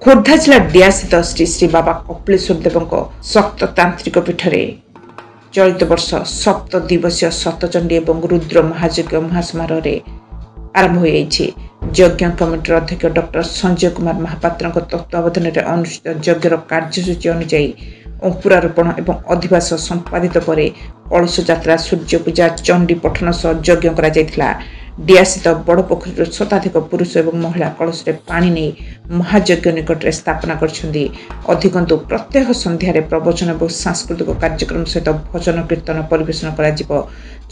खोर्धा जिला डिया स्थित श्री श्री बाबा कपिलेश्वर देव शक्त तांत्रिक पीठ में चलित वर्ष सप्त दिवसीय सतचंडी और रुद्र महायज्ञ महासमारोह आरंभ हो यज्ञ कमिटर अध्यक्ष डॉक्टर संजय कुमार महापात्र तत्वावधान में अनुष्ठित यज्ञर कार्यसूची अनुଯାयी अंकुरारोपण और अधिवास संपादित पर कलश यात्रा सूर्य पूजा चंडी पठन सह यज्ञ करा डिया स्थित बड़ पोखरी शताधिक पुरुष और महिला कलश पानी नहीं महायज्ञ निकट में स्थापना करछंती प्रत्येक संध्यारे प्रवचन और सांस्कृतिक कार्यक्रम सहित भजन कीर्तन परिवेशन करा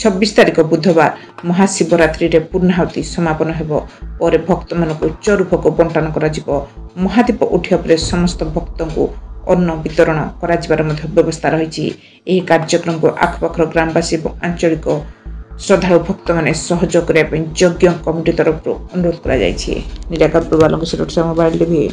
26 तारिख बुधवार महाशिवरात्रि रे पूर्णाहुति समापन हेबो और भक्त मानक चरुफक बंटन करा महादीप उठिया पर समस्त भक्तों को अन्न वितरण करार व्यवस्था रही। कार्यक्रम को आखपाखर ग्रामवासी और आंचलिक श्रद्धालु भक्त मैंने सहयोग करने यज्ञ कमिटी तरफ अनुरोध कर। Mobile TV.